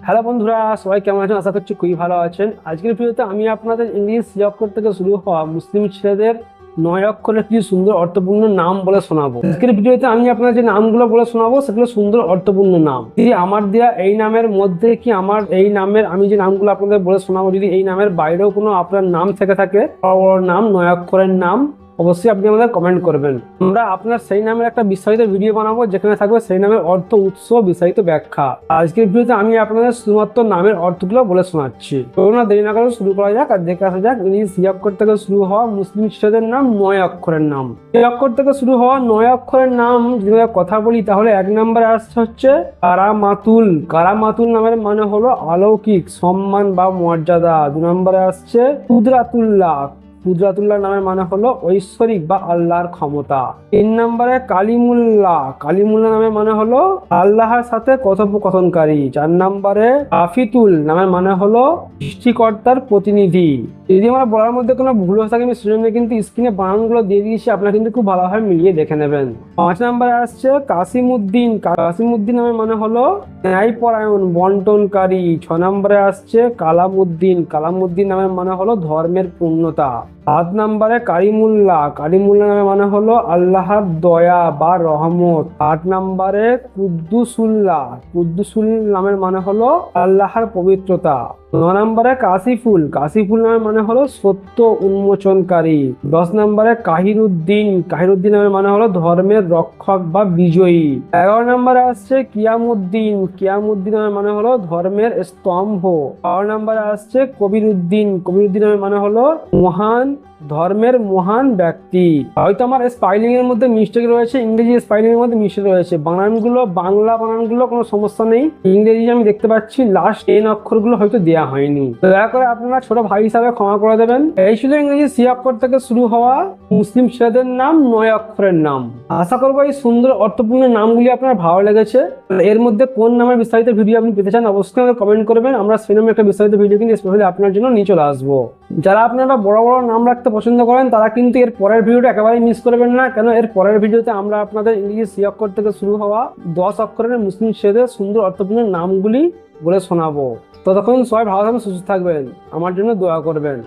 Hello বন্ধুরা, সবাই কেমন আছেন? আশা করছি খুবই ভালো আছেন। আজকের ভিডিওতে আমি আপনাদের ইংলিশ 6 অক্ষর থেকে শুরু হওয়া মুসলিম ছেলেদের 9 অক্ষরের কিছু সুন্দর অর্থপূর্ণ নাম বলে শোনাবো। আজকের ভিডিওতে আমি আপনাদের যে নামগুলো বলে শোনাবো সেগুলো সুন্দর অর্থপূর্ণ নাম। যদি আমার দেওয়া এই নামের মধ্যে কি আমার এই নামের আমি যে নামগুলো আপনাদের বলে শোনাবো, যদি এই নামের বাইরেও কোনো আপনার নাম থেকে থাকে, বড় বড় নাম, 9 অক্ষরের নাম, অবশ্যই আপনি আমাদের কমেন্ট করবেন। আমরা আপনার সেই নামের একটা বিস্তারিত ভিডিও বানাবো যেখানে থাকবে সেই নামের অর্থ, উৎস, বিস্তারিত ব্যাখ্যা। আজকের ভিডিওতে আমি আপনাদের শুধুমাত্র নামের অর্থগুলো বলে শোনাচ্ছি। না দেরি না করে শুরু করা যাক আর দেখে আসা যাক ইংলিশ 6 অক্ষর থেকে শুরু হওয়া মুসলিম ছেলেদের নাম 9 অক্ষরের নাম। 6 অক্ষর থেকে শুরু হওয়া 9 অক্ষরের নাম যদি কথা বলি তাহলে 1 নম্বরে আসছে হচ্ছে কারামাতুল। কারামাতুল নামের মানে হলো অলৌকিক সম্মান বা মর্যাদা। 2 নম্বরে আসছে কুদরাতুল্লাহ। কুদরাতুল্লাহ নামের মানে হলো ঐশ্বরিক বা আল্লাহর ক্ষমতা। 3 নম্বরে কালিমুল্লাহ। কালিমুল্লাহ নামের মানে হলো আল্লাহর সাথে কথোপকথনকারী। 4 নম্বরে আফিতুল নামের মানে হলো সৃষ্টিকর্তার প্রতিনিধি। যদি আমার বলার মধ্যে কোনো ভুল হয়ে থাকে আমি সেজন্য কিন্তু স্ক্রিনে বানানগুলো দিয়ে দিয়েছি, আপনারা কিন্তু খুব ভালোভাবে মিলিয়ে দেখে নেবেন। 5 নম্বরে আসছে কাসিমউদ্দিন। কাসিমউদ্দিন নামের মানে হলো ন্যায়পরায়ণ, বন্টনকারী। 6 নম্বরে আসছে কালামউদ্দিন। কালামউদ্দিন নামের মানে হলো ধর্মের পূর্ণতা। 7 নম্বরে কারিমুল্লাহ। কারিমুল্লাহ নামের মানে হলো আল্লাহর দয়া বা রহমত। 8 নম্বরে কুদ্দুসুল্লাহ। কুদ্দুসুল নামের মানে হলো আল্লাহর পবিত্রতা। 9 নম্বরে কাশিফুল। কাশিফুল নামের মানে হলো সত্য উন্মোচনকারী। 10 নম্বরে কাহিরুদ্দিন। কাহিরুদ্দিন নামের মানে হলো ধর্মের রক্ষক বা বিজয়ী। 11 নম্বরে আসছে কিয়ামুদ্দিন। কিয়ামুদ্দিন নামের মানে হলো ধর্মের স্তম্ভ। 12 নম্বরে আসছে কবিরুদ্দিন। কবিরুদ্দিন নামের মানে হলো মহান, ধর্মের মহান ব্যক্তি। হয়তো আমার স্পেলিং এর মধ্যে মিস্টেক রয়েছে, ইংরেজি স্পেলিং এর মধ্যে মিস্টেক রয়েছে, বানানগুলো বাংলা বানানগুলো কোনো সমস্যা নেই। ইংরেজি আমি দেখতে পাচ্ছি লাস্ট 10 অক্ষরগুলো হয়তো দেওয়া হয়নি, দয়া করে আপনারা ছোট ভাই হিসাবে ক্ষমা করে দেবেন। এই ছিল ইংরেজি 6 অক্ষর থেকে শুরু হওয়া মুসলিম ছেলেদের নাম 9 অক্ষরের নাম। আশা করবো এই সুন্দর অর্থপূর্ণ নামগুলি আপনার ভালো লেগেছে। এর মধ্যে কোন নামের বিস্তারিত ভিডিও আপনি পেতে চান অবশ্যই আমাকে কমেন্ট করবেন। আমরা সেই নামে একটা বিস্তারিত ভিডিও কিন্তু স্পেশালি আপনার জন্য নিয়ে চলে আসবো। যারা আপনারা বড় বড় নাম রাখতে পছন্দ করেন তারা কিন্তু এর পরের ভিডিওটা একেবারেই মিস করবেন না, কেন এর পরের ভিডিওতে আমরা আপনাদের ইংরেজি 6 অক্ষর থেকে শুরু হওয়া 10 অক্ষরের মুসলিম ছেলেদের সুন্দর অর্থপূর্ণ নামগুলি বলে শোনাবো। ততক্ষণ সবাই ভালো থাকবেন, সুস্থ থাকবেন, আমার জন্য দোয়া করবেন।